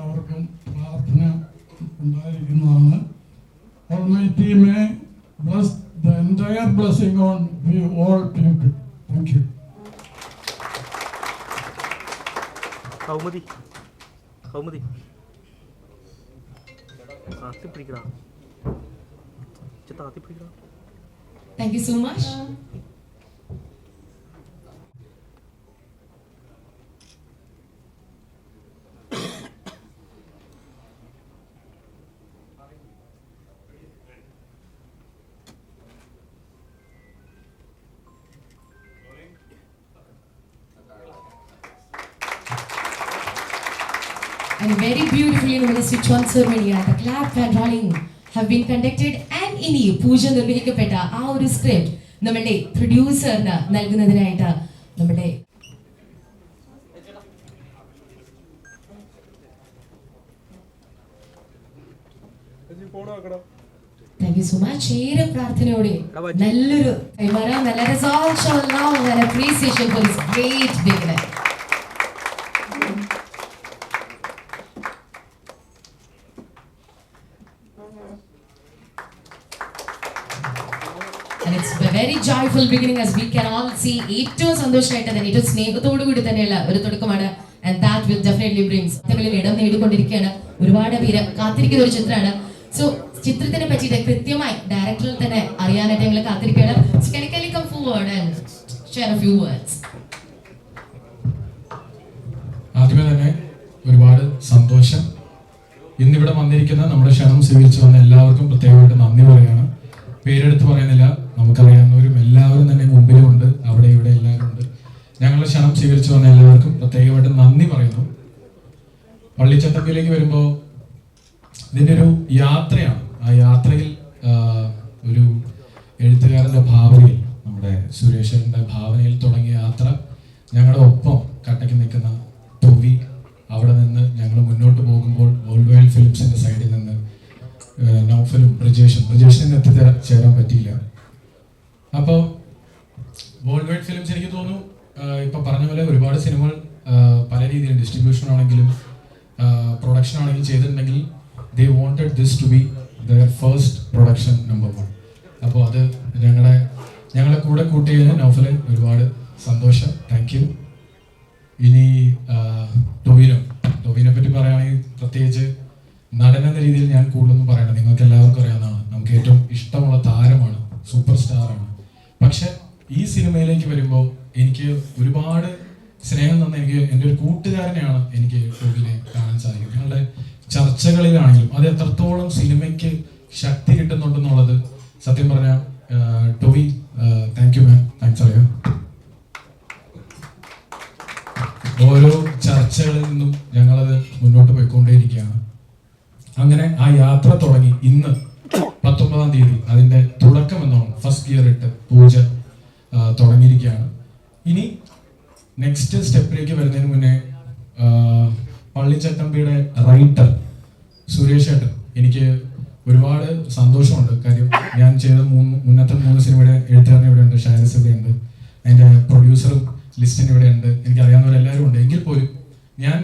എല്ലാവർക്കും പ്രാർത്ഥന ഉണ്ടായിരിക്കുന്നതാണ്. Almighty may bless the entire blessing on we all people. Thank you. Kaumudi താത്തി പിടിക്കടാ. Thank you so much. And very beautifully in the switch on ceremony, the clap and rolling have been conducted and ഇനി പൂജ നിർവഹിക്കപ്പെട്ട ആ ഒരു script നമ്മുടെ പ്രൊഡ്യൂസറിന് നൽകുന്നതിനായിട്ട് നമ്മുടെ Thank you so much. ഏറെ പ്രാർത്ഥനയോടെ നല്ലൊരു കൈമാറാം. നല്ല results shall now and appreciation for this great beginner. And it's a very joyful beginning as we can all see. ഏറ്റവും സന്തോഷമായിട്ട് തന്നെ ഏറ്റവും സ്നേഹത്തോടു കൂടി തന്നെയുള്ള ഒരു തുടക്കമാണ്. And that will definitely bring സത്യങ്ങളിൽ ഇടം നേടിക്കൊണ്ടിരിക്കുകയാണ്. ഒരുപാട് പേര് കാത്തിരിക്കുന്ന ഒരു ചിത്രമാണ്. സോ ചിത്രത്തിനെ പറ്റിയിട്ട് കൃത്യമായി ഡയറക്ടറിൽ തന്നെ അറിയാനായിട്ട് ഞങ്ങൾ കാത്തിരിക്കുകയാണ്. Can you come forward and share a few words? ആദ്യമേ തന്നെ ഒരുപാട് സന്തോഷം. ഇന്നിവിടെ വന്നിരിക്കുന്ന നമ്മുടെ ക്ഷണം സ്വീകരിച്ചു വന്ന എല്ലാവർക്കും പ്രത്യേകമായിട്ട് നന്ദി പറയുകയാണ്. പേരെടുത്ത് പറയുന്നില്ല, നമുക്കറിയാവുന്നവരും എല്ലാവരും തന്നെ മുമ്പിലുമുണ്ട്, അവിടെ ഇവിടെ എല്ലാവരും ഉണ്ട്. ഞങ്ങളുടെ ക്ഷണം സ്വീകരിച്ചു വന്ന എല്ലാവർക്കും പ്രത്യേകമായിട്ട് നന്ദി പറയുന്നു. പള്ളിച്ചട്ടമ്പിയിലേക്ക് വരുമ്പോൾ ഇതിൻ്റെ ഒരു യാത്രയാണ്. ആ യാത്രയിൽ ഒരു എഴുത്തുകാരൻ്റെ ഭാവനയിൽ, നമ്മുടെ സുരേഷൻ്റെ ഭാവനയിൽ തുടങ്ങിയ യാത്ര ഞങ്ങളുടെ ഒപ്പം കട്ടയ്ക്ക് നിൽക്കുന്ന ടോവി, അവിടെ നിന്ന് ഞങ്ങൾ മുന്നോട്ട് പോകുമ്പോൾ വേൾഡ് വൈഡ് ഫിലിംസിൻ്റെ സൈഡിൽ നിന്ന് നൗഫലും ബ്രിജേഷിന് എത്തിച്ചേരാൻ പറ്റിയില്ല. അപ്പോൾ വേൾഡ് വൈഡ് ഫിലിംസ് എനിക്ക് തോന്നുന്നു ഇപ്പം പറഞ്ഞ പോലെ ഒരുപാട് സിനിമകൾ പല രീതിയിൽ ഡിസ്ട്രിബ്യൂഷൻ ആണെങ്കിലും പ്രൊഡക്ഷൻ ആണെങ്കിലും ചെയ്തിട്ടുണ്ടെങ്കിൽ they wanted this to be their first production number 1. അപ്പോൾ അത് ഞങ്ങളെ കൂടെ കൂട്ടിയതിന് നൗഫലെ ഒരുപാട് സന്തോഷം. Thank you. ഇനി ടോവിനെ പറ്റി പറയുകയാണെങ്കിൽ പ്രത്യേകിച്ച് നടൻ എന്ന രീതിയിൽ ഞാൻ കൂടുതലൊന്നും പറയണം. നിങ്ങൾക്ക് എല്ലാവർക്കും അറിയാവുന്നതാണ്, നമുക്ക് ഏറ്റവും ഇഷ്ടമുള്ള താരമാണ്, സൂപ്പർ സ്റ്റാറാണ്. പക്ഷെ ഈ സിനിമയിലേക്ക് വരുമ്പോൾ എനിക്ക് ഒരുപാട് സ്നേഹം തന്ന എൻ്റെ ഒരു കൂട്ടുകാരനെയാണ് എനിക്ക് ടോവിനെ കാണാൻ സാധിക്കും. ഞങ്ങളുടെ ചർച്ചകളിലാണെങ്കിലും അത് എത്രത്തോളം സിനിമയ്ക്ക് ശക്തി കിട്ടുന്നുണ്ടെന്നുള്ളത് സത്യം പറഞ്ഞാൽ ടോവി, താങ്ക് യു മാം, താങ്ക്സ് അറിയാം. ഓരോ ചർച്ചകളിൽ നിന്നും ഞങ്ങളത് മുന്നോട്ട് പോയിക്കൊണ്ടേയിരിക്കുകയാണ്. അങ്ങനെ ആ യാത്ര തുടങ്ങി ഇന്ന് 19-ാം തീയതി അതിൻ്റെ തുടക്കം എന്നോണം ഫസ്റ്റ് ഗിയർ ഇട്ട് പൂജ തുടങ്ങിയിരിക്കുകയാണ്. ഇനി നെക്സ്റ്റ് സ്റ്റെപ്പിലേക്ക് വരുന്നതിന് മുന്നേ പള്ളിച്ചട്ടമ്പിയുടെ റൈറ്റർ സുരേഷ് ഏട്ടൻ, എനിക്ക് ഒരുപാട് സന്തോഷമുണ്ട്. കാര്യം ഞാൻ ചെയ്ത മുന്നത്തെ 3 സിനിമയുടെ എഴുത്തുകാരൻ ഇവിടെയുണ്ട്, ഷൈലസ് ഇവിടെയുണ്ട്, അതിൻ്റെ പ്രൊഡ്യൂസറും ലിസ്റ്റിൻ ഇവിടെയുണ്ട്, എനിക്കറിയാവുന്നവരെല്ലാവരും ഉണ്ട്. എങ്കിൽ പോലും ഞാൻ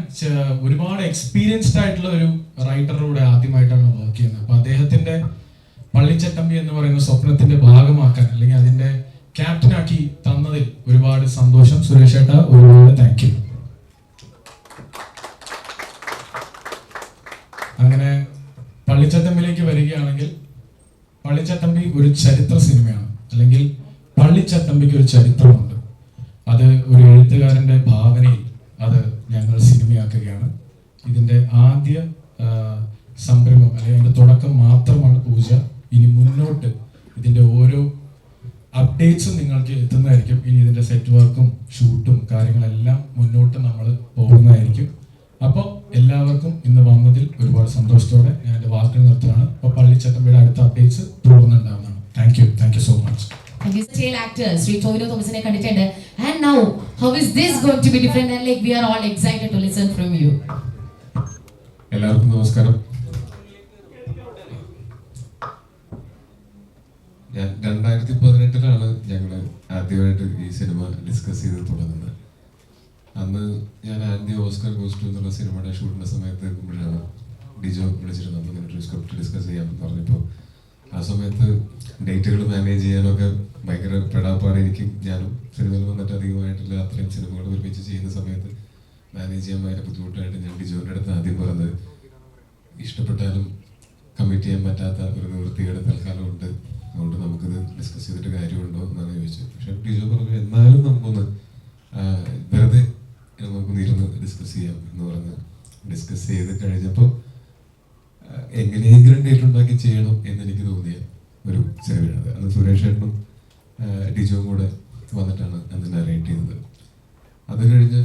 ഒരുപാട് എക്സ്പീരിയൻസ്ഡ് ആയിട്ടുള്ള ഒരു റൈറ്ററുടെ ആദ്യമായിട്ടാണ് വർക്ക് ചെയ്യുന്നത്. അപ്പോൾ അദ്ദേഹത്തിൻ്റെ പള്ളിച്ചട്ടമ്പി എന്ന് പറയുന്ന സ്വപ്നത്തിന്റെ ഭാഗമാക്കാൻ അല്ലെങ്കിൽ അതിൻ്റെ ക്യാപ്റ്റനാക്കി തന്നതിൽ ഒരുപാട് സന്തോഷം. സുരേഷ് ഏട്ടാ, ഒരുപാട് താങ്ക് യു. അങ്ങനെ പള്ളിച്ചട്ടമ്പിലേക്ക് വരികയാണെങ്കിൽ പള്ളിച്ചട്ടമ്പി ഒരു ചരിത്ര സിനിമയാണ്, അല്ലെങ്കിൽ പള്ളിച്ചട്ടമ്പിക്ക് ഒരു ചരിത്രമുണ്ട്. അത് ഒരു എഴുത്തുകാരൻ്റെ ഭാവനയിൽ അത് ഞങ്ങൾ സിനിമയാക്കുകയാണ്. ഇതിൻ്റെ ആദ്യ സംരംഭം അല്ലെങ്കിൽ അതിൻ്റെ തുടക്കം മാത്രമാണ് പൂജ. ഇനി മുന്നോട്ട് ഇതിൻ്റെ ഓരോ അപ്ഡേറ്റ്സും നിങ്ങൾക്ക് എത്തുന്നതായിരിക്കും. ഇനി ഇതിൻ്റെ സെറ്റ് വർക്കും ഷൂട്ടും കാര്യങ്ങളെല്ലാം മുന്നോട്ട് നമ്മൾ പോകുന്നതായിരിക്കും. അപ്പോൾ എല്ലാവർക്കും ഇന്ന് വന്നതിൽ ഒരുപാട് സന്തോഷത്തോടെ ഞാൻ എൻ്റെ വാക്കുകൾ നിർത്തുകയാണ്. അപ്പോൾ പള്ളിച്ചട്ടമ്പിയുടെ അടുത്ത അപ്ഡേറ്റ്സ് തുടർന്നുണ്ടാവുന്നതാണ്. Thank you so much. Thank you, Tail actor Sri Tovino Thomasine കണ്ടിട്ടുണ്ട്. And now, how is this going to be different? And like we are all excited to listen from you. എല്ലാവർക്കും നമസ്കാരം. ഞാൻ 2018 ഞങ്ങൾ ആദ്യമായിട്ട് ഈ cinema discuss ചെയ്ത് തുടങ്ങുന്നത്. അന്ന് ഞാൻ ആദ്യ ഓസ്കർ ഗോസ്റ്റ് എന്നുള്ള സിനിമയുടെ ഷൂട്ടിന്റെ സമയത്ത് നിൽക്കുമ്പോഴാണ് ഡിജോ വിളിച്ചിരുന്നു. അപ്പോൾ ഇങ്ങനെ ഒരു സ്ക്രിപ്റ്റ് ഡിസ്കസ് ചെയ്യാമെന്ന് പറഞ്ഞപ്പോൾ ആ സമയത്ത് ഡേറ്റുകൾ മാനേജ് ചെയ്യാനൊക്കെ ഭയങ്കര പെടാപ്പാടായിരിക്കും. ഞാനും സിനിമയിൽ വന്നിട്ട് അധികമായിട്ടില്ല അത്രയും സിനിമകൾ ഒരുമിച്ച് ചെയ്യുന്ന സമയത്ത് മാനേജ് ചെയ്യാൻ ഭയങ്കര ബുദ്ധിമുട്ടായിട്ട് ഞാൻ ഡിജോയുടെ അടുത്ത് ആദ്യം പറഞ്ഞത്, ഇഷ്ടപ്പെട്ടാലും കമ്മിറ്റ് ചെയ്യാൻ പറ്റാത്ത ഒരു നിവൃത്തിയുടെ തൽക്കാലം ഉണ്ട്, അതുകൊണ്ട് നമുക്കിത് ഡിസ്കസ് ചെയ്തിട്ട് കാര്യമുണ്ടോ എന്നാണ് ചോദിച്ചത്. പക്ഷെ ഡിജോ പറഞ്ഞു എന്നാലും നമുക്കൊന്ന് വെറുതെ നമുക്കൊന്ന് ഇരുന്ന് ഡിസ്കസ് ചെയ്യാം എന്ന് പറഞ്ഞ് ഡിസ്കസ് ചെയ്ത് കഴിഞ്ഞപ്പോൾ എങ്ങനെയെങ്കിലും ഡേറ്റ് ഉണ്ടാക്കി ചെയ്യണം എന്നെനിക്ക് തോന്നിയ ഒരു സിനിമയാണ്. അന്ന് സുരേഷ് ഏട്ടനും ഡിജോയും കൂടെ വന്നിട്ടാണ് അന്ന് നരേറ്റ് ചെയ്തത്. അത് കഴിഞ്ഞ്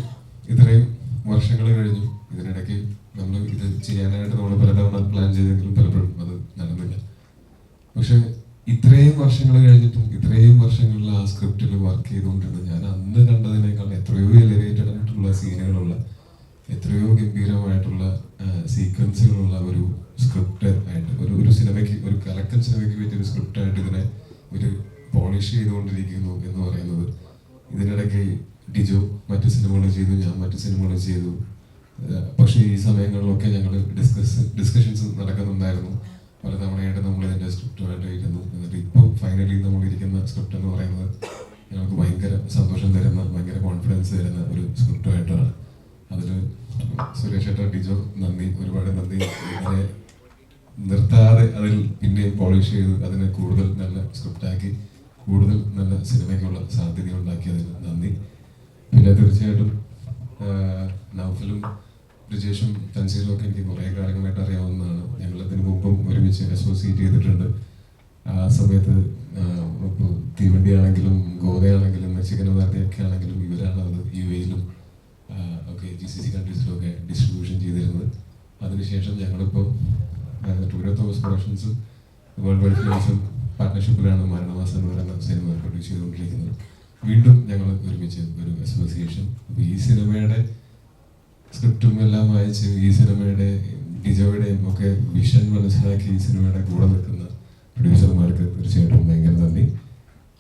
ഇത്രയും വർഷങ്ങൾ കഴിഞ്ഞു. ഇതിനിടയ്ക്ക് നമ്മൾ ഇത് ചെയ്യാനായിട്ട് നമ്മൾ പലതവണ പ്ലാൻ ചെയ്തെങ്കിലും പലപ്പോഴും അത് നടന്നില്ല. പക്ഷെ ഇത്രയും വർഷങ്ങൾ കഴിഞ്ഞിട്ടും ഇത്രയും വർഷങ്ങളിൽ ആ സ്ക്രിപ്റ്റിൽ വർക്ക് ചെയ്തുകൊണ്ടിരുന്നത് ഞാൻ അന്ന് കണ്ടതിനേക്കാൾ എത്രയോ എലിവേറ്റഡ് ആയിട്ടുള്ള സീനുകളുള്ള എത്രയോ ഗംഭീരമായിട്ടുള്ള സീക്വൻസുകളുള്ള ഒരു സ്ക്രിപ്റ്റ് ആയിട്ട് ഒരു സിനിമയ്ക്ക്, ഒരു കലക്കൻ സിനിമയ്ക്ക് പറ്റിയൊരു സ്ക്രിപ്റ്റായിട്ട് ഇതിനെ ഒരു പോളിഷ് ചെയ്തുകൊണ്ടിരിക്കുന്നു എന്ന് പറയുന്നത്. ഇതിനിടയ്ക്ക് ഡിജോ മറ്റു സിനിമകൾ ചെയ്തു, ഞാൻ മറ്റു സിനിമകൾ ചെയ്തു. പക്ഷേ ഈ സമയങ്ങളിലൊക്കെ ഞങ്ങൾ ഡിസ്കഷൻസ് നടക്കുന്നുണ്ടായിരുന്നു. പല തവണയായിട്ട് നമ്മൾ ഇതിൻ്റെ സ്ക്രിപ്റ്റുമായിട്ട് ഇരുന്നു. എന്നിട്ട് ഇപ്പോൾ ഫൈനലി നമ്മളിരിക്കുന്ന സ്ക്രിപ്റ്റ് എന്ന് പറയുന്നത് ഞങ്ങൾക്ക് ഭയങ്കര സന്തോഷം തരുന്ന, ഭയങ്കര കോൺഫിഡൻസ് തരുന്ന ഒരു സ്ക്രിപ്റ്റുമായിട്ടാണ്. അതിൽ സുരേഷ് ഏട്ടൻ, ഡിജോ നന്ദി, ഒരുപാട് നന്ദി. ഇങ്ങനെ നിർത്താതെ അതിൽ പിന്നെയും പോളിഷ് ചെയ്ത് അതിനെ കൂടുതൽ നല്ല സ്ക്രിപ്റ്റാക്കി കൂടുതൽ നല്ല സിനിമയ്ക്കുള്ള സാധ്യത ഉണ്ടാക്കിയതിന് നന്ദി. പിന്നെ തീർച്ചയായിട്ടും നൗഫലും ബ്രിജേഷും തൻസീറും ഒക്കെ എനിക്ക് കുറേ കാര്യങ്ങളായിട്ട് അറിയാവുന്നതാണ്. ഞങ്ങൾ അതിന് മുമ്പും ഒരുമിച്ച് അസോസിയേറ്റ് ചെയ്തിട്ടുണ്ട്. ആ സമയത്ത് ഇപ്പോൾ തീവണ്ടി ആണെങ്കിലും ഗോവയാണെങ്കിലും മെക്സിക്കൻ വാർത്തയൊക്കെ ആണെങ്കിലും ഇവരാണ് അത് UAE-ലും ഒക്കെ GCC കൺട്രീസിലും ഒക്കെ ഡിസ്ട്രിബ്യൂഷൻ ചെയ്തിരുന്നത്. അതിനുശേഷം ഞങ്ങളിപ്പോൾ ടൂറിയോ തോമസ് പ്രൊഡക്ഷൻസും വേൾഡ് വൈഡ് ഫിലിംസും പാർട്ട്ണർഷിപ്പിലാണ് മരണമാസം എന്ന് പറയുന്ന സിനിമ പ്രൊഡ്യൂസ് ചെയ്തുകൊണ്ടിരിക്കുന്നത്. വീണ്ടും ഞങ്ങൾ ഒരുമിച്ച് ഒരു അസോസിയേഷൻ. അപ്പോൾ ഈ സിനിമയുടെ സ്ക്രിപ്റ്റും എല്ലാം വായിച്ച് ഈ സിനിമയുടെ ഡിജോയുടെയും ഒക്കെ വിഷൻ മനസ്സിലാക്കി ഈ സിനിമയുടെ കൂടെ നിൽക്കുന്ന പ്രൊഡ്യൂസർമാർക്ക് തീർച്ചയായിട്ടും ഭയങ്കര നന്ദി.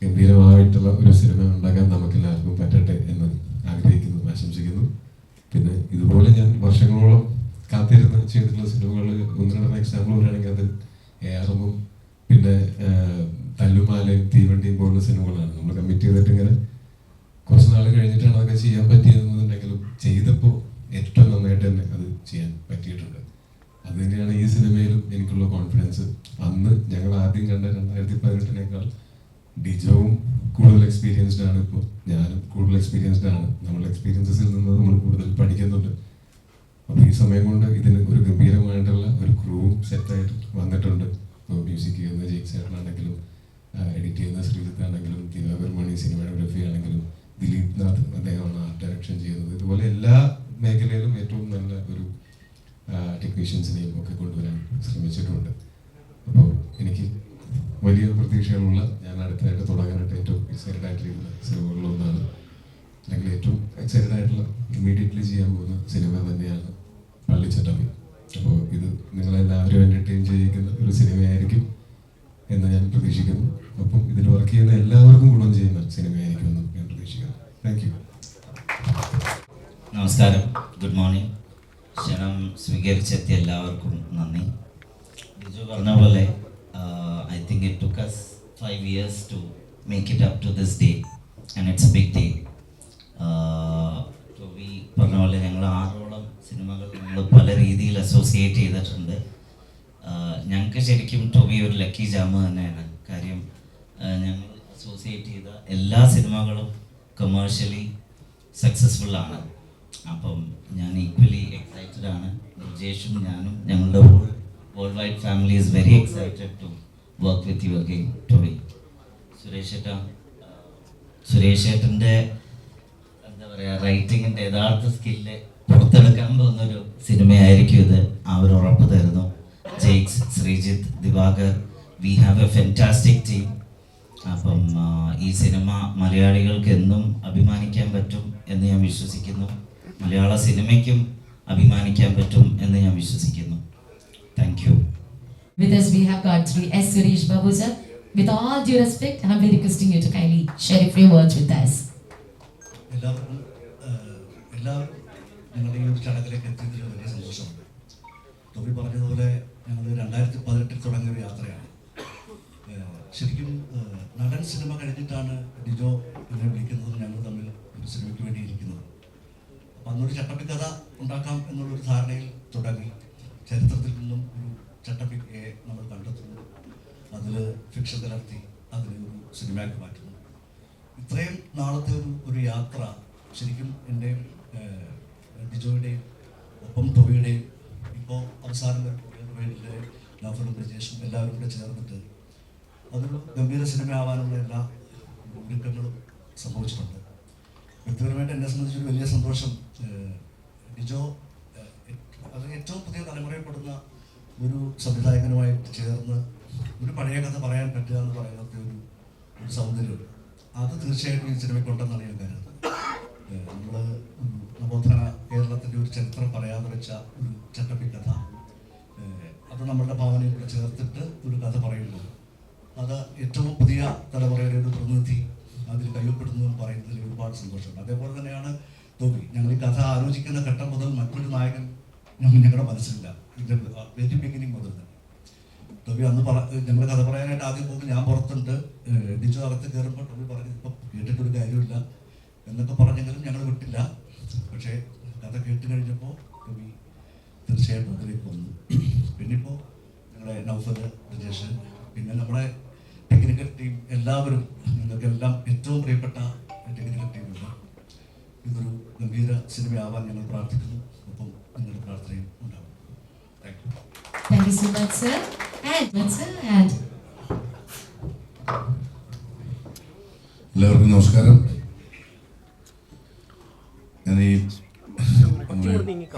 ഗംഭീരമായിട്ടുള്ള ഒരു സിനിമ ഉണ്ടാക്കാൻ നമുക്കെല്ലാവർക്കും പറ്റട്ടെ എന്ന് ആഗ്രഹിക്കുന്നു, ആശംസിക്കുന്നു. പിന്നെ ഇതുപോലെ ഞാൻ വർഷങ്ങളോളം കാത്തിരുന്ന് ചെയ്തിട്ടുള്ള സിനിമകൾ ഒന്ന് രണ്ടെണ്ണം എക്സാമ്പിൾ പറയുകയാണെങ്കിൽ അത് ARM-ഉം പിന്നെ തല്ലുമാലയും തീവണ്ടിയും പോലുള്ള സിനിമകളാണ്. നമ്മൾ കമ്മിറ്റ് ചെയ്തിട്ട് ഇങ്ങനെ കുറച്ച് നാൾ കഴിഞ്ഞിട്ടാണ് അതൊക്കെ ചെയ്യാൻ പറ്റിയതെന്നുണ്ടെങ്കിലും ചെയ്തപ്പോൾ ഏറ്റവും നന്നായിട്ട് തന്നെ അത് ചെയ്യാൻ പറ്റിയിട്ടുണ്ട്. അത് തന്നെയാണ് ഈ സിനിമയിലും എനിക്കുള്ള കോൺഫിഡൻസ്. അന്ന് ഞങ്ങൾ ആദ്യം കണ്ട 2018-നേക്കാൾ ഡിജോവും കൂടുതൽ എക്സ്പീരിയൻസ്ഡ് ആണ്. ഇപ്പോൾ ഞാനും കൂടുതൽ എക്സ്പീരിയൻസ്ഡ് ആണ്. നമ്മളുടെ എക്സ്പീരിയൻസസിൽ നിന്ന് നമ്മൾ കൂടുതൽ പഠിക്കുന്നുണ്ട്. അപ്പോൾ ഈ സമയം കൊണ്ട് ഇതിന് ഒരു ഗംഭീരമായിട്ടുള്ള ഒരു ക്രൂവും സെറ്റായിട്ട് വന്നിട്ടുണ്ട്. ഇപ്പോൾ മ്യൂസിക് ചെയ്യുന്ന ജെയ്ക്സ് ചേട്ടനാണെങ്കിലും എഡിറ്റ് ചെയ്യുന്ന ശ്രീജിത്ത് ആണെങ്കിലും ദിവാകർ മണി സിനിമാറ്റോഗ്രഫി ആണെങ്കിലും ദിലീപ് നാഥ് അദ്ദേഹമാണ് ആർട്ട് ഡയറക്ഷൻ ചെയ്യുന്നത്. ഇതുപോലെ എല്ലാ മേഖലയിലും ഏറ്റവും നല്ല ഒരു ടെക്നീഷ്യൻസിനെയും ഒക്കെ കൊണ്ടുവരാൻ ശ്രമിച്ചിട്ടുണ്ട്. അപ്പോൾ എനിക്ക് വലിയ പ്രതീക്ഷകളുള്ള, ഞാൻ അടുത്തായിട്ട് തുടങ്ങാനായിട്ട് ഏറ്റവും എക്സൈറ്റഡ് ആയിട്ടിരിക്കുന്ന സിനിമകളിലൊന്നാണ്, അല്ലെങ്കിൽ ഏറ്റവും എക്സൈറ്റഡ് ആയിട്ടുള്ള ഇമ്മീഡിയറ്റ്ലി ചെയ്യാൻ പോകുന്ന സിനിമ തന്നെയാണ് പള്ളിച്ചട്ടമ്പി. അപ്പോൾ ഇത് നിങ്ങളെല്ലാവരും എൻ്റർടൈൻ ചെയ്യിക്കുന്ന ഒരു സിനിമയായിരിക്കും എന്ന് ഞാൻ പ്രതീക്ഷിക്കുന്നു. അപ്പം ഇതിൽ വർക്ക് ചെയ്യുന്ന എല്ലാവർക്കും ഗുണം ചെയ്യുന്ന സിനിമയായിരിക്കുമെന്ന് ഞാൻ പ്രതീക്ഷിക്കുന്നു. Thank you. നമസ്കാരം, ഗുഡ് മോർണിംഗ്. ക്ഷണം സ്വീകരിച്ചെത്തിയ എല്ലാവർക്കും നന്ദി. ബിജു പറഞ്ഞ പോലെ I think it took us 5 years to make it up to this day and it's a big day. Toby പറഞ്ഞ പോലെ ഞങ്ങൾ 6ഓളം സിനിമകൾ നമ്മൾ പല രീതിയിൽ അസോസിയേറ്റ് ചെയ്തിട്ടുണ്ട്. ഞങ്ങൾക്ക് ശരിക്കും ടോബി ഒരു ലക്കി ജാമ് തന്നെയാണ്. കാര്യം ഞങ്ങൾ അസോസിയേറ്റ് ചെയ്ത എല്ലാ സിനിമകളും കമേഴ്ഷ്യലി സക്സസ്ഫുൾ ആണ്. അപ്പം ഞാൻ ഈക്വലി എക്സൈറ്റഡ് ആണ്. ബ്രിജേഷും ഞാനും ഞങ്ങളുടെ world wide family is very excited to work with you again Toby. Suresh ഏട്ടൻ്റെ എന്താ പറയുക, റൈറ്റിങ്ങിൻ്റെ യഥാർത്ഥ സ്കില്ല് പുറത്തെടുക്കാൻ പോകുന്നൊരു സിനിമയായിരിക്കും ഇത്. ആ ഒരു ഉറപ്പ് തരുന്നു. Jakes, Sreejith, Divakar, we have a fantastic team. അപ്പം ഈ സിനിമ മലയാളികൾക്ക് എന്നും അഭിമാനിക്കാൻ പറ്റും എന്ന് ഞാൻ വിശ്വസിക്കുന്നു. മലയാള സിനിമയ്ക്കും അഭിമാനിക്കാൻ പറ്റും എന്ന് ഞാൻ വിശ്വസിക്കുന്നു. Thank you. With us we have got Sri S. Suresh Babu sir. With all due respect, I am requesting you to kindly share a few words with us. എല്ലാവർക്കും ഞങ്ങളുടെ ഈ ചടങ്ങിലേക്ക് എത്തിയതിൽ വലിയ സന്തോഷമുണ്ട്. ടോബി പറഞ്ഞതുപോലെ ഞങ്ങൾ 2018 തുടങ്ങിയ ഒരു യാത്രയാണ്. ശരിക്കും നടൻ സിനിമ കഴിഞ്ഞിട്ടാണ് ഡിജോ എന്നെ വിളിക്കുന്നതും ഞങ്ങൾ തമ്മിൽ ഒരു സിനിമയ്ക്ക് വേണ്ടി ഇരിക്കുന്നത്. അപ്പം അന്നൊരു ചട്ടമ്പി കഥ ഉണ്ടാക്കാം എന്നുള്ളൊരു ധാരണയിൽ തുടങ്ങി. ചരിത്രത്തിൽ നിന്നും ഒരു ചട്ടമ്പിയെ നമ്മൾ കണ്ടെത്തുന്നു, അതിൽ ഫിക്ഷൻ കലർത്തി അതിനെ ഒരു സിനിമയാക്കി മാറ്റുന്നു. ഇത്രയും നാളത്തെ ഒരു യാത്ര ശരിക്കും എൻ്റെയും ഡിജോയുടെയും ഒപ്പം ടോബിയുടെയും ഇപ്പോൾ അവസാനം വേണ്ടിയിട്ട് നൗഫലും ബ്രിജേഷും എല്ലാവരും കൂടെ ചേർന്നിട്ട് അതൊരു ഗംഭീര സിനിമ ആവാനുള്ള എല്ലാ ഒരുക്കങ്ങളും സംഭവിച്ചിട്ടുണ്ട്. വ്യക്തിപരമായിട്ട് എന്നെ സംബന്ധിച്ചൊരു വലിയ സന്തോഷം. ഡിജോ അത് ഏറ്റവും പുതിയ തലമുറയിൽപ്പെടുന്ന ഒരു സംവിധായകനുമായിട്ട് ചേർന്ന് ഒരു പഴയ കഥ പറയാൻ പറ്റുക എന്ന് പറയുന്നത് ഒരു സൗന്ദര്യം. അത് തീർച്ചയായിട്ടും ഈ സിനിമയ്ക്കുണ്ടെന്നാണ് ഞാൻ കരുതുന്നത്. നമ്മൾ നവോത്ഥാന കേരളത്തിൻ്റെ ഒരു ചരിത്രം പറയാതെ വെച്ച ഒരു ചട്ടമ്പി കഥ, അത് നമ്മളുടെ ഭാവനയോട് ചേർത്തിട്ട് ഒരു കഥ പറയുമ്പോൾ അത് ഏറ്റവും പുതിയ തലമുറയുടെ ഒരു പ്രതിനിധി അതിൽ കയ്യൊപ്പെടുന്നു എന്ന് പറയുന്നതിൽ ഒരുപാട് സന്തോഷമുണ്ട്. അതേപോലെ തന്നെയാണ് ടോബി. ഞങ്ങൾ ഈ കഥ ആലോചിക്കുന്ന ഘട്ടം മുതൽ മറ്റൊരു നായകൻ ഞങ്ങളുടെ മനസ്സിലില്ല. ഇതിൻ്റെ വെരി ബിഗിനിങ് മുതൽ തന്നെ ടോബി അന്ന് ഞങ്ങൾ കഥ പറയാനായിട്ട് ആദ്യം പോകും, ഞാൻ പുറത്തുണ്ട്, ഡിജോ അകത്ത് കയറുമ്പോൾ ടോബി പറഞ്ഞു ഇപ്പം കേട്ടിട്ടൊരു കാര്യമില്ല എന്നൊക്കെ പറഞ്ഞെങ്കിലും ഞങ്ങൾ വിട്ടില്ല. പക്ഷേ കഥ കേട്ട് കഴിഞ്ഞപ്പോൾ ടോബി തീർച്ചയായിട്ടും അതിലേക്ക് വന്നു. പിന്നെ ഇപ്പോൾ ഞങ്ങളുടെ നൗഫൽ, ബ്രിജേഷ്, പിന്നെ നമ്മുടെ ടെക്നിക്കൽ ടീം എല്ലാവരും, നിങ്ങൾക്കെല്ലാം ഏറ്റവും പ്രിയപ്പെട്ട ടെക്നിക്കൽ ടീമുണ്ട്. ഇതൊരു ഗംഭീര സിനിമയാവാൻ ഞങ്ങൾ പ്രാർത്ഥിക്കുന്നു. ഒപ്പം നിങ്ങളുടെ പ്രാർത്ഥനയും ഉണ്ടാവും. Thank you. Thank you so much, sir. And എല്ലാവർക്കും നമസ്കാരം. ഞാൻ ഈ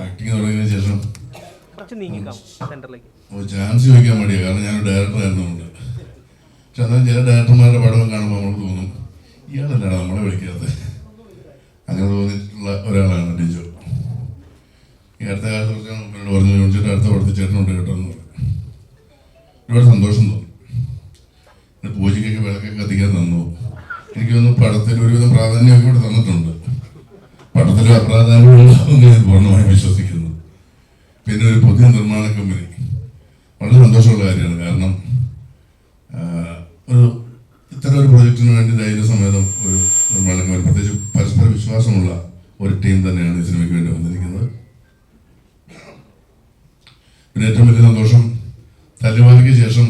ആക്ടിങ് തുടങ്ങിയതിനു ശേഷം ചാൻസ് ചോദിക്കാൻ മടിയാണ്, കാരണം ഞാൻ ഡയറക്ടറായിരുന്നുണ്ട്. പക്ഷെ എന്നാൽ ചില ഡയറക്ടർമാരുടെ പടം കാണുമ്പോൾ നമുക്ക് തോന്നും ഇയാളല്ലാണ് നമ്മളെ വിളിക്കാത്തത്. അങ്ങനെ തോന്നിയിട്ടുള്ള ഒരാളാണ് ഡിജോ. ഈ അടുത്ത കാലത്ത് കുറച്ച് പറഞ്ഞു ചോദിച്ചിട്ട് അടുത്ത പടത്തിൽ ചേട്ടനുണ്ട് കേട്ടോ എന്ന് പറഞ്ഞു. ഒരുപാട് സന്തോഷം തോന്നി. പൂജയ്ക്കൊക്കെ വിളക്കൊക്കെ കത്തിക്കാൻ തന്നു. എനിക്ക് തോന്നുന്നു പടത്തിൽ ഒരുവിധം പ്രാധാന്യമൊക്കെ ഇവിടെ തന്നിട്ടുണ്ട്. പടത്തിൽ അപ്രാധാന്യമുണ്ടാകുമെന്ന് ഞാൻ പൂർണ്ണമായും വിശ്വസിക്കുന്നു. പിന്നെ ഒരു പുതിയ നിർമ്മാണ കമ്പനി വളരെ സന്തോഷമുള്ള കാര്യമാണ്. കാരണം ഇത്തരം ഒരു പ്രൊജക്റ്റിന് വേണ്ടി ധൈര്യസമേതം ഒരു നിർമ്മാണ കമ്പനി, പ്രത്യേകിച്ച് പരസ്പര വിശ്വാസമുള്ള ഒരു ടീം തന്നെയാണ് ഈ സിനിമയ്ക്ക് വേണ്ടി വന്നിരിക്കുന്നത്. പിന്നെ ഏറ്റവും വലിയ സന്തോഷം തല്ലുമാലയ്ക്ക് ശേഷം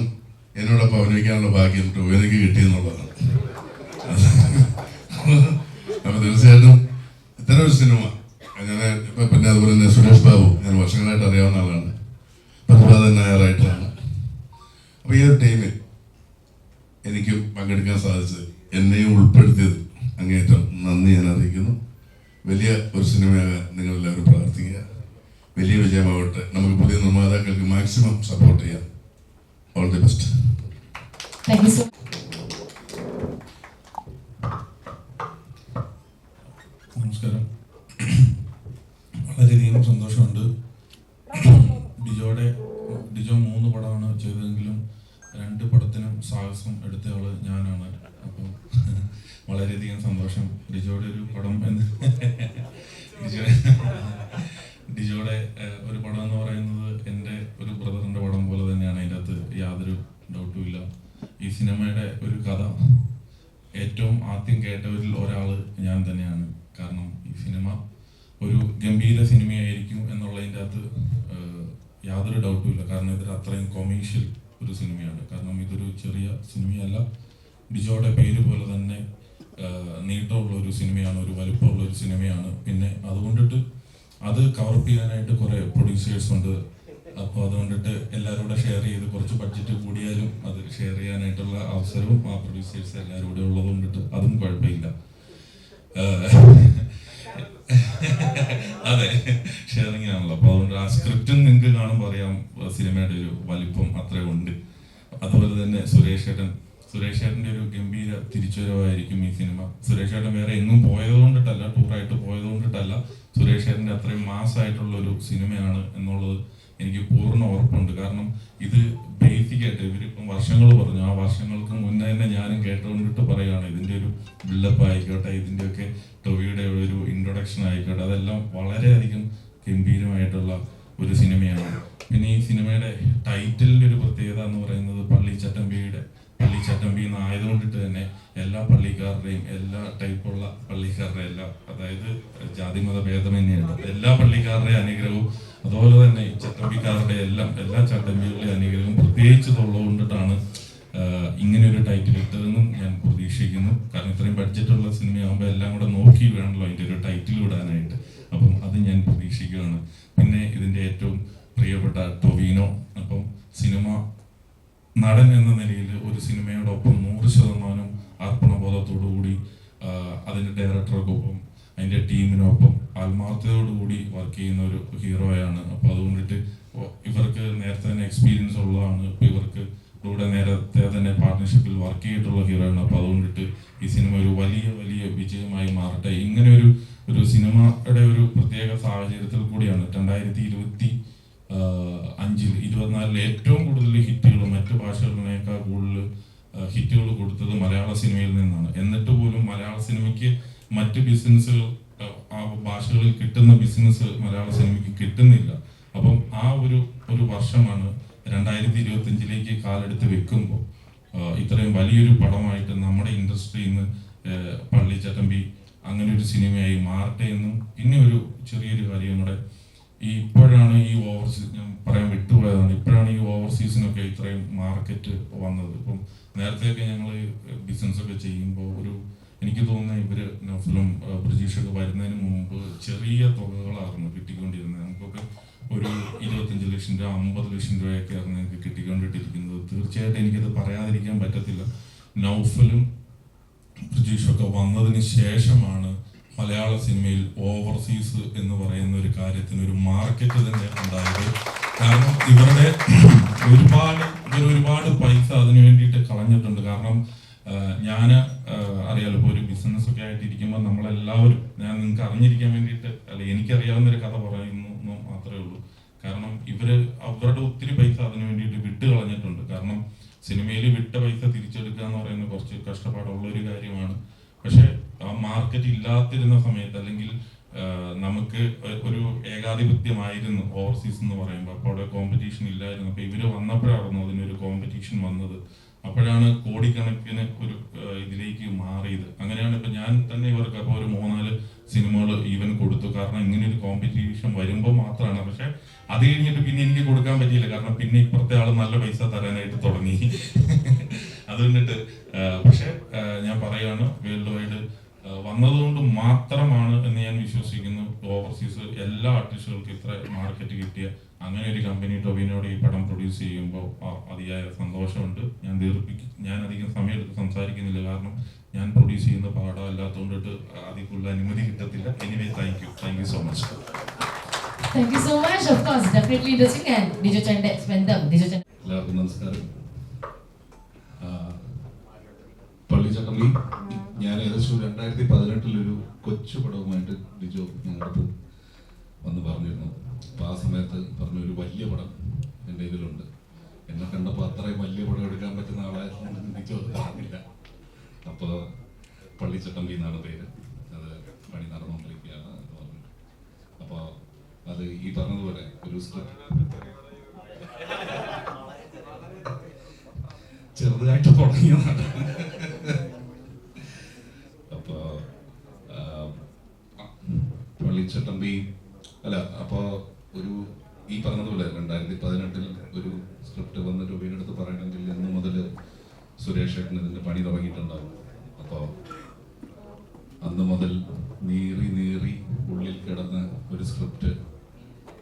എന്നോടൊപ്പം അഭിനയിക്കാനുള്ള ഭാഗ്യം ടോബിക്ക് കിട്ടിയെന്നുള്ളതാണ്. അപ്പൊ തീർച്ചയായിട്ടും ഇത്തരം ഒരു സിനിമ അങ്ങനെ ഇപ്പൊ പിന്നെ അതുപോലെ തന്നെ സുരേഷ് ബാബു ഞാൻ വർഷങ്ങളായിട്ട് അറിയാവുന്ന ആളാണ്, പ്രതിഭാതനായ റൈറ്ററാണ്. അപ്പൊ ഈ ഒരു ടീമിൽ എനിക്ക് പങ്കെടുക്കാൻ സാധിച്ചത്, എന്നെയും ഉൾപ്പെടുത്തിയത് അങ്ങേറ്റം നന്ദി ഞാൻ അറിയിക്കുന്നു. വലിയ ഒരു സിനിമയാകാൻ നിങ്ങളെല്ലാവരും പ്രാർത്ഥിക്കുക. വലിയ വിജയമാവട്ടെ. നമുക്ക് പുതിയ നിർമ്മാതാക്കൾക്ക് മാക്സിമം സപ്പോർട്ട് ചെയ്യാം. All the best. thank you so much. നമസ്കാരം. വളരെയധികം സന്തോഷമുണ്ട്. ഡിജോ 3 പടമാണ് ചെയ്തതെങ്കിലും 2 പടത്തിനും സാഹസം എടുത്തയാള് ഞാനാണ്. അപ്പം വളരെയധികം സന്തോഷം. ഡിജോയുടെ ഒരു പടം ഡിജോയുടെ ഒരു പടം എന്ന് പറയുന്നത് എൻ്റെ ഒരു ബ്രദറിൻ്റെ പടം പോലെ തന്നെയാണ്. അതിൻ്റെ അകത്ത് യാതൊരു ഡൗട്ടും ഇല്ല. ഈ സിനിമയുടെ ഒരു കഥ ഏറ്റവും ആദ്യം കേട്ടവരിൽ ഒരാൾ ഞാൻ തന്നെയാണ്. കാരണം ഈ സിനിമ ഒരു ഗംഭീര സിനിമയായിരിക്കും എന്നുള്ളതിൻ്റെ അകത്ത് യാതൊരു ഡൗട്ടും ഇല്ല. കാരണം ഇതൊരു അത്രയും കൊമേഴ്ഷ്യൽ ഒരു സിനിമയാണ്. കാരണം ഇതൊരു ചെറിയ സിനിമയല്ല. ഡിജോയുടെ പേര് പോലെ തന്നെ നീട്ടമുള്ള ഒരു സിനിമയാണ്, ഒരു വലുപ്പമുള്ള ഒരു സിനിമയാണ്. പിന്നെ അതുകൊണ്ടിട്ട് അത് കവർ ചെയ്യാനായിട്ട് കുറേ പ്രൊഡ്യൂസേഴ്സ് ഉണ്ട്. അപ്പോൾ അതുകൊണ്ടിട്ട് എല്ലാവരും കൂടെ ഷെയർ ചെയ്ത് കുറച്ച് ബഡ്ജറ്റ് കൂടിയാലും അത് ഷെയർ ചെയ്യാനായിട്ടുള്ള അവസരവും ആ പ്രൊഡ്യൂസേഴ്സ് എല്ലാവരും കൂടെ ഉള്ളത് കൊണ്ടിട്ട് അതും കുഴപ്പമില്ല. അതെ, ഷെയറിങ് ആണല്ലോ. അപ്പോൾ അതുകൊണ്ട് ആ സ്ക്രിപ്റ്റും നിങ്ങൾക്ക് കാണുമ്പോൾ അറിയാം സിനിമയുടെ ഒരു വലിപ്പം അത്രയും ഉണ്ട്. അതുപോലെ തന്നെ സുരേഷ് ഏട്ടൻ്റെ ഒരു ഗംഭീര തിരിച്ചുവരവായിരിക്കും ഈ സിനിമ. സുരേഷ് ഏട്ടൻ വേറെ എങ്ങും പോയതുകൊണ്ടിട്ടല്ല, ടൂറായിട്ട് പോയതുകൊണ്ടിട്ടല്ല, സുരേഷ് ഏട്ടൻ്റെ അത്രയും മാസ്സായിട്ടുള്ള ഒരു സിനിമയാണ് എന്നുള്ളത് എനിക്ക് പൂർണ്ണ ഉറപ്പുണ്ട്. കാരണം ഇത് ബേസിക് ആയിട്ട് ഇവരിപ്പം വർഷങ്ങൾ പറഞ്ഞു, ആ വർഷങ്ങൾക്ക് മുന്നേ തന്നെ ഞാനും കേട്ടുകൊണ്ടിട്ട് പറയുകയാണ്. ഇതിൻ്റെ ഒരു ബിൽഡപ്പ് ആയിക്കോട്ടെ, ഇതിൻ്റെയൊക്കെ ടോബിയുടെ ഒരു ഇൻട്രൊഡക്ഷൻ ആയിക്കോട്ടെ, അതെല്ലാം വളരെയധികം ഗംഭീരമായിട്ടുള്ള ഒരു സിനിമയാണ്. പിന്നെ ഈ സിനിമയുടെ ടൈറ്റിലിൻ്റെ ഒരു പ്രത്യേകത എന്ന് പറയുന്നത് പള്ളിച്ചട്ടമ്പി എന്നായതുകൊണ്ടിട്ട് തന്നെ എല്ലാ പള്ളിക്കാരുടെയും എല്ലാ ടൈപ്പുള്ള പള്ളിക്കാരുടെ എല്ലാം, അതായത് ജാതിമത ഭേദമന്യേയുള്ള എല്ലാ പള്ളിക്കാരുടെയും അനുഗ്രഹവും അതുപോലെ തന്നെ ചട്ടമ്പിക്കാരുടെ എല്ലാ ചട്ടമ്പികളുടെയും അനുഗ്രഹവും പ്രത്യേകിച്ച് ഉള്ളതുകൊണ്ടിട്ടാണ് ഇങ്ങനെ ഒരു ടൈറ്റിൽ ഇട്ടതെന്നും ഞാൻ പ്രതീക്ഷിക്കുന്നു. കാരണം ഇത്രയും ബഡ്ജറ്റുള്ള സിനിമയാകുമ്പോൾ എല്ലാം കൂടെ നോക്കി വേണമല്ലോ അതിൻ്റെ ഒരു ടൈറ്റിൽ വിടാനായിട്ട്. അപ്പം അത് ഞാൻ പ്രതീക്ഷിക്കുകയാണ്. പിന്നെ ഇതിൻ്റെ ഏറ്റവും പ്രിയപ്പെട്ട ടൊവിനോ, അപ്പം സിനിമ നടൻ എന്ന നിലയിൽ ഒരു സിനിമയോടൊപ്പം 100% അർപ്പണബോധത്തോടുകൂടി അതിൻ്റെ ഡയറക്ടർക്കൊപ്പം അതിൻ്റെ ടീമിനൊപ്പം ആത്മാർത്ഥതയോടുകൂടി വർക്ക് ചെയ്യുന്ന ഒരു ഹീറോയാണ്. അപ്പോൾ അതുകൊണ്ടിട്ട് ഇവർക്ക് നേരത്തെ തന്നെ എക്സ്പീരിയൻസ് ഉള്ളതാണ്. ഇപ്പോൾ ഇവർക്ക് കൂടെ നേരത്തെ തന്നെ പാർട്ട്ണർഷിപ്പിൽ വർക്ക് ചെയ്തിട്ടുള്ള ഹീറോയാണ്. അപ്പോൾ അതുകൊണ്ടിട്ട് ഈ സിനിമ ഒരു വലിയ വിജയമായി മാറട്ടെ. ഇങ്ങനെ ഒരു സിനിമയുടെ ഒരു പ്രത്യേക സാഹചര്യത്തിൽ കൂടിയാണ് 2024 ഏറ്റവും കൂടുതൽ ഹിറ്റുകൾ മറ്റു ഭാഷകളിനേക്കാൾ കൂടുതൽ ഹിറ്റുകൾ കൊടുത്തത് മലയാള സിനിമയിൽ നിന്നാണ്. എന്നിട്ട് പോലും മലയാള സിനിമയ്ക്ക് മറ്റ് ബിസിനസ്സുകൾ ആ ഭാഷകളിൽ കിട്ടുന്ന ബിസിനസ് മലയാള സിനിമയ്ക്ക് കിട്ടുന്നില്ല. അപ്പം ആ ഒരു വർഷമാണ് 2025 കാലെടുത്ത് വെക്കുമ്പോൾ ഇത്രയും വലിയൊരു പടമായിട്ട് നമ്മുടെ ഇൻഡസ്ട്രിയിൽ നിന്ന് പള്ളിച്ചട്ടമ്പി അങ്ങനെ ഒരു സിനിമയായി മാറട്ടെ എന്നും. പിന്നെ ഒരു ചെറിയൊരു കാര്യം കൂടെ, ഇപ്പോഴാണ് ഈ ഓവർസീസ്, ഞാൻ പറയാൻ വിട്ടുപോയതാണ്, ഇപ്പോഴാണ് ഈ ഓവർസീസിനൊക്കെ ഇത്രയും മാർക്കറ്റ് വന്നത്. ഇപ്പം നേരത്തെയൊക്കെ ഞങ്ങൾ ബിസിനസ്സൊക്കെ ചെയ്യുമ്പോൾ എനിക്ക് തോന്നുന്നത് ഇവര് നൗഫലും ബ്രിജീഷൊക്കെ വരുന്നതിന് മുമ്പ് ചെറിയ തുകകളായിരുന്നു കിട്ടിക്കൊണ്ടിരുന്നത്. നമുക്കൊക്കെ ഒരു 25 ലക്ഷം രൂപ 50 ലക്ഷം രൂപയൊക്കെ ആയിരുന്നു ഞങ്ങൾക്ക് കിട്ടിക്കൊണ്ടിട്ടിരിക്കുന്നത്. തീർച്ചയായിട്ടും എനിക്കത് പറയാതിരിക്കാൻ പറ്റത്തില്ല. നൗഫലും ബ്രിജീഷൊക്കെ വന്നതിന് ശേഷമാണ് മലയാള സിനിമയിൽ ഓവർസീസ് എന്ന് പറയുന്ന ഒരു കാര്യത്തിന് ഒരു മാർക്കറ്റ് തന്നെ ഉണ്ടായത്. കാരണം ഇവരുടെ ഒരുപാട് പൈസ അതിനു വേണ്ടിയിട്ട് കളഞ്ഞിട്ടുണ്ട്. കാരണം ഞാൻ അറിയാലോ, ഇപ്പോൾ ഒരു ബിസിനസ് ഒക്കെ ആയിട്ടിരിക്കുമ്പോൾ നമ്മളെല്ലാവരും, ഞാൻ നിങ്ങൾക്ക് അറിഞ്ഞിരിക്കാൻ വേണ്ടിയിട്ട് അല്ല, എനിക്കറിയാവുന്ന ഒരു കഥ പറയുന്നു മാത്രമേ ഉള്ളൂ. കാരണം അവരുടെ ഒത്തിരി പൈസ അതിനു വേണ്ടിയിട്ട് വിട്ട് കളഞ്ഞിട്ടുണ്ട്. കാരണം സിനിമയിൽ വിട്ട പൈസ തിരിച്ചെടുക്കുക എന്ന് പറയുന്നത് കുറച്ച് കഷ്ടപ്പാടുള്ള ഒരു കാര്യമാണ്. പക്ഷെ ആ മാർക്കറ്റ് ഇല്ലാതിരുന്ന സമയത്ത്, അല്ലെങ്കിൽ നമുക്ക് ഒരു ഏകാധിപത്യമായിരുന്നു ഓവർസീസ് എന്ന് പറയുമ്പോൾ, അപ്പോൾ അവിടെ കോമ്പറ്റീഷൻ ഇല്ലായിരുന്നു. അപ്പോൾ ഇവര് വന്നപ്പോഴായിരുന്നു അതിനൊരു കോമ്പറ്റീഷൻ വന്നത്. അപ്പോഴാണ് കോടിക്കണക്കിന് ഒരു ഇതിലേക്ക് മാറിയത്. അങ്ങനെയാണ് ഇപ്പൊ ഞാൻ തന്നെ ഇവർക്ക് അപ്പോൾ ഒരു 3-4 സിനിമകൾ ഈവൻ കൊടുത്തു. കാരണം ഇങ്ങനെ ഒരു കോമ്പറ്റീഷൻ വരുമ്പോൾ മാത്രമാണ്. പക്ഷെ അത് കഴിഞ്ഞിട്ട് പിന്നെ എനിക്ക് കൊടുക്കാൻ പറ്റിയില്ല. കാരണം പിന്നെ ഇപ്പുറത്തെ ആള് നല്ല പൈസ തരാനായിട്ട് തുടങ്ങി. അതുകൊണ്ടിട്ട് പക്ഷെ ഞാൻ പറയാണ്, വേൾഡ് വൈഡ് വന്നതുകൊണ്ട് മാത്രമാണ് എന്ന് ഞാൻ വിശ്വസിക്കുന്നു ഓവർസീസ് എല്ലാ ആർട്ടിസ്റ്റുകൾക്കും ഇത്ര മാർക്കറ്റ് കിട്ടിയ അങ്ങനെ ഒരു കമ്പനി ടൊവിനോട് ഈ പടം പ്രൊഡ്യൂസ് ചെയ്യുമ്പോൾ അതിയായ സന്തോഷമുണ്ട്. ഞാൻ അധികം സമയം എടുത്ത് സംസാരിക്കുന്നില്ല. കാരണം ഞാൻ പ്രൊഡ്യൂസ് ചെയ്യുന്ന പാഠം അല്ലാത്തതുകൊണ്ടിട്ട് അതിക്കുള്ള അനുമതി കിട്ടത്തില്ല. Anyway thank you so much. Thank you so much. Of course, definitely interesting. And Dijo Chande, എല്ലാവർക്കും നമസ്കാരം. പള്ളിച്ചട്ടമ്പി ഞാൻ ഏകദേശം 2018 ഒരു കൊച്ചു പടവുമായിട്ട് ഡിജോ ഞങ്ങൾക്ക് വന്ന് പറഞ്ഞിരുന്നു. അപ്പോൾ ആ സമയത്ത് പറഞ്ഞൊരു വലിയ പടം എൻ്റെ ഇതിലുണ്ട്. എന്നെ കണ്ടപ്പോൾ അത്രയും വലിയ പടം എടുക്കാൻ പറ്റുന്ന ആളായിരുന്നു ഡിജോ പറഞ്ഞില്ല. അപ്പോൾ പള്ളിച്ചട്ടമ്പി എന്നാണ് പേര്. അത് പണി നടന്നുകൊണ്ടിരിക്കുകയാണ് എന്ന് പറഞ്ഞു. അപ്പോൾ അത് ഈ പറഞ്ഞതുപോലെ ഒരു ചെറുതായിട്ട് തുടങ്ങിയതാണ്. അപ്പോ പള്ളിച്ചട്ടമ്പി അല്ല, അപ്പോ ഒരു ഈ പറഞ്ഞതുപോലെ 2018 ഒരു സ്ക്രിപ്റ്റ് വന്ന് രൂപയുടെ പറയണമെങ്കിൽ ഇന്ന് മുതൽ സുരേഷ് ഏട്ടൻ ഇതിന്റെ പണി തുടങ്ങിയിട്ടുണ്ടാവും. അപ്പോൾ അന്ന് മുതൽ നീറി ഉള്ളിൽ കിടന്ന ഒരു സ്ക്രിപ്റ്റ്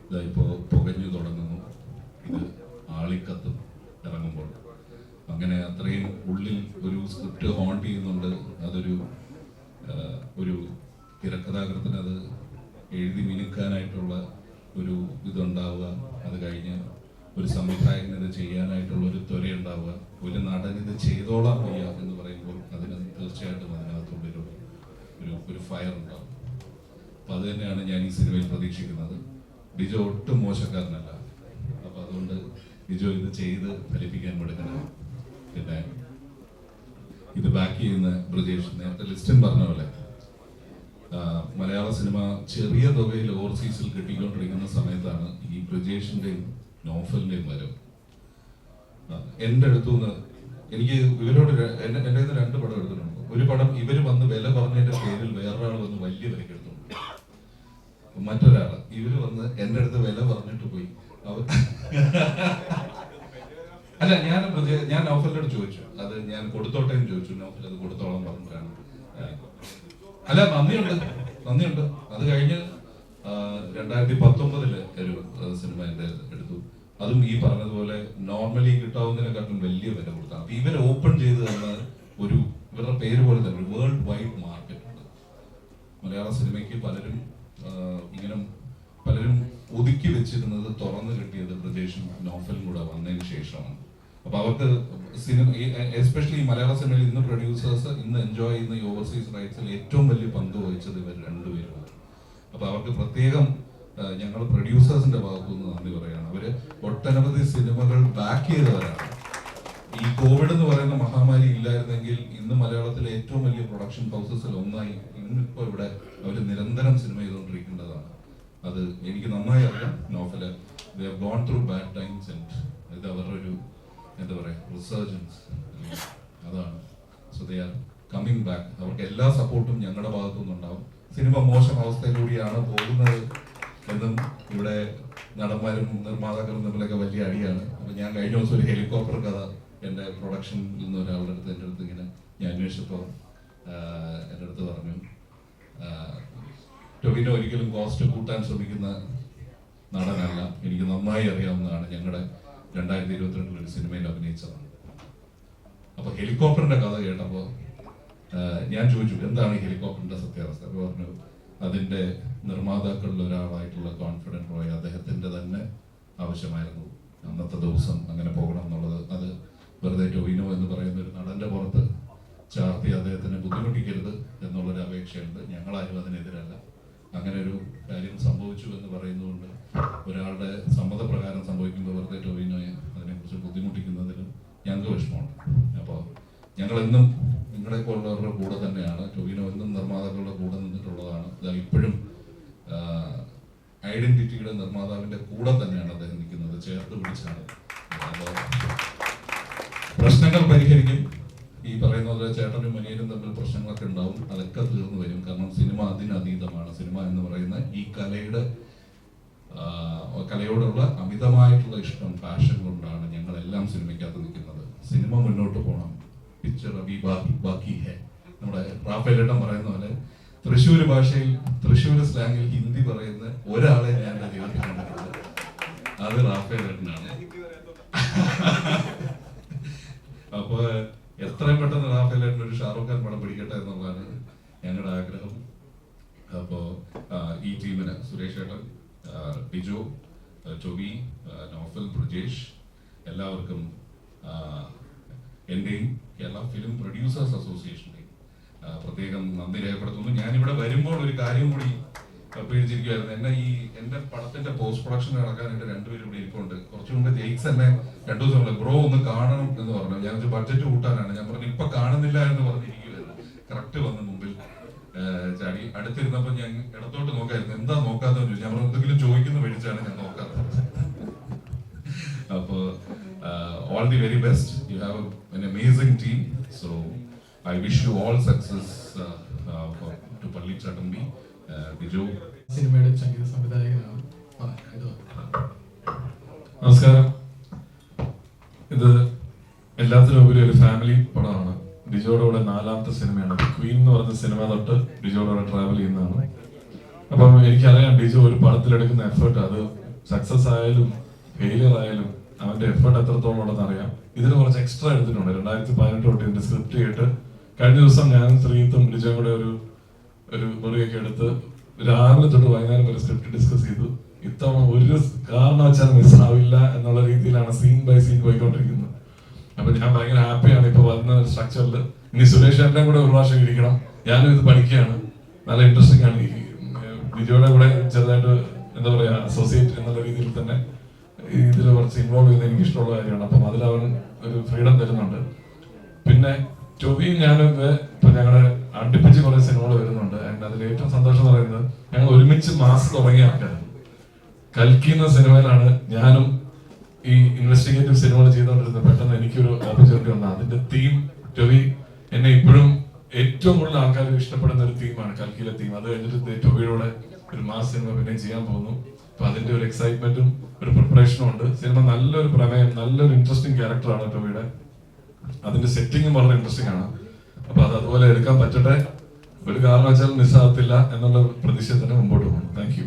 ഇതായിപ്പോ പുകഞ്ഞു തുടങ്ങുന്നു. ഇത് ആളിക്കത്തും ഇറങ്ങുമ്പോൾ. അങ്ങനെ അത്രയും ഉള്ളിൽ ഒരു സ്ക്രിപ്റ്റ് ഹോണ്ട് ചെയ്യുന്നുണ്ട്. അതൊരു തിരക്കഥാകൃത്തിന് അത് എഴുതി മിനുക്കാനായിട്ടുള്ള ഒരു ഇതുണ്ടാവുക, അത് കഴിഞ്ഞ് ഒരു സംവിധായകന് ഇത് ചെയ്യാനായിട്ടുള്ള ഒരു ത്വരയുണ്ടാവുക, ഒരു നടൻ ഇത് ചെയ്തോളാൻ വയ്യ എന്ന് പറയുമ്പോൾ അതിന് തീർച്ചയായിട്ടും അതിനകത്തുള്ളൊരു ഒരു ഫയർ ഉണ്ടാവും. അപ്പൊ അത് തന്നെയാണ് ഞാൻ ഈ സിനിമയിൽ പ്രതീക്ഷിക്കുന്നത്. ഡിജോ ഒട്ടും മോശക്കാരനല്ല. അപ്പൊ അതുകൊണ്ട് ഡിജോ ഇത് ചെയ്ത് ഫലിപ്പിക്കാൻ എടുക്കണം. പിന്നെ ഇത് ബാക്ക് ചെയ്യുന്ന ബ്രിജേഷ് നേരത്തെ ലിസ്റ്റിൻ പറഞ്ഞ പോലെ മലയാള സിനിമ ചെറിയ തുകയിൽ ഓവർസീസിൽ കിട്ടിക്കൊണ്ടിരിക്കുന്ന സമയത്താണ് ഈ ബ്രിജേഷിന്റെയും നോഫലിന്റെയും വരവ്. എൻ്റെ അടുത്തുനിന്ന് എനിക്ക് ഇവരോട് എൻ്റെ കയ്യിൽ നിന്ന് 2 പടം എടുത്തിട്ടുണ്ട്. ഒരു പടം ഇവർ വന്ന് വില പറഞ്ഞതിന്റെ പേരിൽ വേറൊരാൾ വന്ന് വലിയ വിലക്ക് എടുത്തിട്ടുണ്ട്. മറ്റൊരാൾ ഇവര് വന്ന് എൻ്റെ അടുത്ത് വില പറഞ്ഞിട്ട് പോയി. അല്ല, ഞാൻ നോഫലിനോട് ചോദിച്ചു, അത് ഞാൻ കൊടുത്തോട്ടെ എന്ന് ചോദിച്ചു. നോഫൽ അത് കൊടുത്തോളം പറഞ്ഞാണ്. അല്ല, നന്ദിയുണ്ട്. അത് കഴിഞ്ഞ് 2019 ഒരു സിനിമ എൻ്റെ എടുത്തു. അതും ഈ പറഞ്ഞതുപോലെ നോർമലി കിട്ടാവുന്നതിനെക്കാട്ടും വലിയ വില കൊടുത്താണ്. അപ്പൊ ഇവർ ഓപ്പൺ ചെയ്ത് തന്ന ഇവരുടെ പേര് പോലെ തന്നെ ഒരു വേൾഡ് വൈഡ് മാർക്കറ്റ് ഉണ്ട്. മലയാള സിനിമയ്ക്ക് പലരും ഒതുക്കി വെച്ചിരുന്നത് തുറന്നു കിട്ടിയത് ബ്രിജേഷും നോഫലും കൂടെ വന്നതിന് ശേഷമാണ്. അപ്പൊ അവർക്ക് സിനിമ, എസ്പെഷ്യലി മലയാള സിനിമയിൽ ഇന്ന് പ്രൊഡ്യൂസേഴ്സ് ഇന്ന് എൻജോയ് ചെയ്യുന്ന ഈ ഓവർസീസ് റൈറ്റ്സിൽ ഏറ്റവും വലിയ പങ്ക് വഹിച്ചത് ഇവർ 2 പേരുമാണ്. അപ്പൊ അവർക്ക് പ്രത്യേകം ഞങ്ങൾ പ്രൊഡ്യൂസേഴ്സിന്റെ ഭാഗത്തുനിന്ന് നന്ദി പറയുകയാണ്. അവര് ഒട്ടനവധി സിനിമകൾ ബാക്ക് ചെയ്തവരാണ്. ഈ കോവിഡ് എന്ന് പറയുന്ന മഹാമാരി ഇല്ലായിരുന്നെങ്കിൽ ഇന്ന് മലയാളത്തിലെ ഏറ്റവും വലിയ പ്രൊഡക്ഷൻ ഹൗസസിൽ ഒന്നായി ഇന്നിപ്പോ ഇവിടെ അവർ നിരന്തരം സിനിമ ചെയ്തുകൊണ്ടിരിക്കേണ്ടതാണ്. അത് എനിക്ക് നന്നായി അറിയാം. Naufal they have gone through bad times and ഇത് അവരുടെ ഒരു എന്താ പറയാ റിസർജൻസ് അതാണ്. So they are coming back. അവർക്ക് എല്ലാ സപ്പോർട്ടും ഞങ്ങളുടെ ഭാഗത്തുനിന്നുണ്ടാവും. സിനിമ മോശം അവസ്ഥയിലൂടെയാണ് പോകുന്നത് എന്നും ഇവിടെ നടന്മാരും നിർമ്മാതാക്കളും തമ്മിലൊക്കെ വലിയ അടിയാണ്. അപ്പൊ ഞാൻ കഴിഞ്ഞ ദിവസം ഒരു ഹെലികോപ്റ്റർ കഥ എൻ്റെ പ്രൊഡക്ഷനിൽ നിന്ന് ഒരാളുടെ അടുത്ത് എൻ്റെ അടുത്ത് ഇങ്ങനെ ഞാൻ അന്വേഷിച്ചപ്പോൾ എൻ്റെ അടുത്ത് പറഞ്ഞു, ടൊവിനോ ഒരിക്കലും കോസ്റ്റ് കൂട്ടാൻ ശ്രമിക്കുന്ന നടനല്ല, എനിക്ക് നന്നായി അറിയാവുന്നതാണ്, ഞങ്ങളുടെ 2022 ഒരു സിനിമയിൽ അഭിനയിച്ചതാണ്. അപ്പൊ ഹെലികോപ്റ്ററിന്റെ കഥ കേട്ടപ്പോൾ ഞാൻ ചോദിച്ചു, എന്താണ് ഹെലികോപ്റ്ററിന്റെ സത്യാവസ്ഥ? അപ്പോൾ പറഞ്ഞു, അതിന്റെ നിർമ്മാതാക്കളിൽ ഒരാളായിട്ടുള്ള കോൺഫിഡന്റ് റോയ് അദ്ദേഹത്തിന്റെ തന്നെ ആവശ്യമായിരുന്നു അന്നത്തെ ദിവസം അങ്ങനെ പോകണം എന്നുള്ളത്. അത് വെറുതെ ടൊവിനോ എന്ന് പറയുന്ന ഒരു നടന്റെ പുറത്ത് ചാർത്തി അദ്ദേഹത്തിനെ ബുദ്ധിമുട്ടിക്കരുത് എന്നുള്ളൊരു അപേക്ഷയുണ്ട്. ഞങ്ങളാരും അതിനെതിരല്ല. അങ്ങനെ ഒരു കാര്യം സംഭവിച്ചു എന്ന് പറയുന്നതുകൊണ്ട് ഒരാളുടെ സമ്മതപ്രകാരം സംഭവിക്കുമ്പോൾ വെറുതെ ടൊവിനോയെ അതിനെക്കുറിച്ച് ബുദ്ധിമുട്ടിക്കുന്നതിലും ഞങ്ങൾക്ക് വിഷമമുണ്ട്. അപ്പോൾ ഞങ്ങളെന്നും നിങ്ങളെ പോലുള്ളവരുടെ കൂടെ തന്നെയാണ്. ടൊവിനോ എന്നും നിർമ്മാതാക്കളുടെ കൂടെ നിന്നിട്ടുള്ളതാണ്. ഇപ്പോഴും ഐഡന്റിറ്റിയുടെ നിർമ്മാതാവിന്റെ കൂടെ തന്നെയാണ് അദ്ദേഹം നിൽക്കുന്നത്, ചേർത്ത് പിടിച്ചാണ്. അപ്പോൾ പ്രശ്നങ്ങൾ പരിഹരിക്കും. ഈ പറയുന്ന പോലെ ചേട്ടനും അനിയനും തമ്മിൽ പ്രശ്നങ്ങളൊക്കെ ഉണ്ടാവും, അതൊക്കെ തീർന്നു വരും. കാരണം സിനിമ അതിനതീതമാണ്. സിനിമ എന്ന് പറയുന്ന ഈ കലയോടുള്ള അമിതമായിട്ടുള്ള ഇഷ്ടം, പാഷൻ കൊണ്ടാണ് ഞങ്ങളെല്ലാം സിനിമയ്ക്കകത്ത് നിൽക്കുന്നത്. സിനിമ മുന്നോട്ട് പോകണം, പിക്ചർ അഭി ബാക്കി ഹെ. നമ്മുടെ റാഫേലേട്ടൻ പറയുന്ന പോലെ തൃശ്ശൂർ ഭാഷയിൽ, തൃശ്ശൂർ സ്ലാങ്ങിൽ ഹിന്ദി പറയുന്ന ഒരാളെ ഞാൻ ജീവിതത്തിൽ കണ്ടിട്ടുണ്ട്, അത് റാഫേലേട്ടനാണ്. അപ്പൊ എത്രയും പെട്ടെന്ന് റാഫേലേട്ടൻ ഒരു ഷാറൂഖ് ഖാൻ പടം പിടിക്കട്ടെ എന്നുള്ളതാണ് ഞങ്ങളുടെ ആഗ്രഹം. അപ്പോ ഈ ടീമിന് സുരേഷ് ഏട്ടൻ, ഡിജോ, ടൊവി, നോഫൽ, ബ്രിജേഷ് എല്ലാവർക്കും എന്റെയും കേരള ഫിലിം പ്രൊഡ്യൂസേഴ്സ് അസോസിയേഷന്റെയും പ്രത്യേകം നന്ദി രേഖപ്പെടുത്തുന്നു. ഞാനിവിടെ വരുമ്പോൾ ഒരു കാര്യം കൂടി പേടിച്ചിരിക്കുവായിരുന്നു. എന്റെ പടത്തിന്റെ പോസ്റ്റ് പ്രൊഡക്ഷൻ നടക്കാനായിട്ട് 2 പേരും ഇവിടെ ഇരിപ്പുണ്ട്. കുറച്ചു മുമ്പ് ജെയ്ക്സ് എന്നെ 2 ദിവസം ബ്രോ ഒന്ന് കാണണം എന്ന് പറഞ്ഞു. ഞാൻ ബഡ്ജറ്റ് കൂട്ടാനാണ്. ഞാൻ പറഞ്ഞു ഇപ്പൊ കാണുന്നില്ല എന്ന് പറഞ്ഞിരിക്കുവായിരുന്നു. കറക്റ്റ് വന്ന് മുമ്പിൽ ചാടി. അടുത്തിരുന്നപ്പോ ഞാൻ ഇടത്തോട്ട് നോക്കായിരുന്നു. എന്താ നോക്കാത്തെന്ന് ചോദിച്ചു. ഞാൻ എന്തെങ്കിലും ചോദിക്കുന്ന മേടിച്ചാണ് ഞാൻ നോക്കാത്തത്. അപ്പോ all the very best. You have an amazing team. So I wish you all success to Palli Chatambi, Biju. സിനിമയുടെ സംഗീത സംവിധായകനാണ്. നമസ്കാരം. ഇത് എല്ലാത്തിനും ഉപരി ഒരു ഫാമിലി പടമാണ്. ഡിജോയുടെ കൂടെ 4ാമത്തെ സിനിമയാണ്. ക്വീൻ എന്ന് പറഞ്ഞ സിനിമ തൊട്ട് ഡിജോയുടെ കൂടെ ട്രാവൽ ചെയ്യുന്നതാണ്. അപ്പം എനിക്കറിയാം ഡിജോ ഒരു പടത്തിലെടുക്കുന്ന എഫേർട്ട്, അത് സക്സസ് ആയാലും ഫെയിലിയർ ആയാലും അവന്റെ എഫേർട്ട് എത്രത്തോളം ഉണ്ടെന്ന് അറിയാം. ഇതിന് കുറച്ച് എക്സ്ട്രാ എടുത്തിട്ടുണ്ട്. 2018 തൊട്ട് ഇതിന്റെ സ്ക്രിപ്റ്റ് ചെയ്തിട്ട് കഴിഞ്ഞ ദിവസം ഞാൻ ശ്രീത്തും ഡിജോയും കൂടെ ഒരു മുറിയൊക്കെ എടുത്ത് രാവിലെ തൊട്ട് വൈകുന്നേരം വരെ സ്ക്രിപ്റ്റ് ഡിസ്കസ് ചെയ്തു. ഇത്തവണ ഒരു കാരണം വെച്ചാൽ മിസ്സാവില്ല എന്നുള്ള രീതിയിലാണ് സീൻ ബൈ സീൻ പോയിക്കൊണ്ടിരിക്കുന്നത്. അപ്പൊ ഞാൻ ഭയങ്കര ഹാപ്പിയാണ് ഇപ്പൊ വന്ന സ്ട്രക്ചറിൽ. ഇനി സുരേഷ് ഏട്ടനെ കൂടെ ഒരു പ്രാവശ്യം ഇരിക്കണം. ഞാനും ഇത് പഠിക്കുകയാണ്. നല്ല ഇൻട്രസ്റ്റിംഗ് ആണ്. ഈ ഡിജോയുടെ കൂടെ ചെറുതായിട്ട് എന്താ പറയാ അസോസിയേറ്റ് എന്നുള്ള രീതിയിൽ തന്നെ ഇതിൽ കുറച്ച് ഇൻവോൾവ് ചെയ്യുന്നത് എനിക്ക് ഇഷ്ടമുള്ള കാര്യമാണ്. അപ്പം അതിൽ അവൻ ഒരു ഫ്രീഡം തരുന്നുണ്ട്. പിന്നെ ടൊവിയും ഞാനും ഇപ്പൊ ഞങ്ങളുടെ അടുപ്പിച്ച് കുറെ സിനിമകൾ വരുന്നുണ്ട്. ആൻഡ് അതിൽ ഏറ്റവും സന്തോഷം എന്ന് പറയുന്നത് ഞങ്ങൾ ഒരുമിച്ച് മാസ് തുടങ്ങിയ ആൾക്കാരാണ്. കൽക്കി എന്ന സിനിമയിലാണ് ഞാനും ഈ ഇൻവെസ്റ്റിഗേറ്റീവ് സിനിമകൾ ചെയ്തുകൊണ്ടിരുന്നത്. പെട്ടെന്ന് എനിക്കൊരു ഓപ്പർച്യൂണിറ്റി വന്നു. അതിന്റെ തീം ടൊവി എന്നെ ഇപ്പോഴും ഏറ്റവും കൂടുതൽ ആൾക്കാർ ഇഷ്ടപ്പെടുന്ന ഒരു തീമാണ് കൽക്കിയിലെ തീം. അത് കഴിഞ്ഞിട്ട് ടൊവിയുടെ ഒരു മാസ് സിനിമ പിന്നെയും ചെയ്യാൻ പോകുന്നു. അപ്പൊ അതിന്റെ ഒരു എക്സൈറ്റ്മെന്റും ഒരു പ്രിപ്പറേഷനും ഉണ്ട്. സിനിമ നല്ലൊരു പ്രമേയം, നല്ലൊരു ഇൻട്രസ്റ്റിംഗ് ക്യാരക്ടറാണ് ടൊവിയുടെ. അതിന്റെ സെറ്റിംഗും വളരെ ഇൻട്രസ്റ്റിംഗ് ആണ്. അപ്പൊ അത് അതുപോലെ എടുക്കാൻ പറ്റട്ടെ, ഒരു കാരണവശാലും മിസ്സാകത്തില്ല എന്നുള്ള പ്രതീക്ഷ തന്നെ മുമ്പോട്ട് പോകുന്നു. Thank you.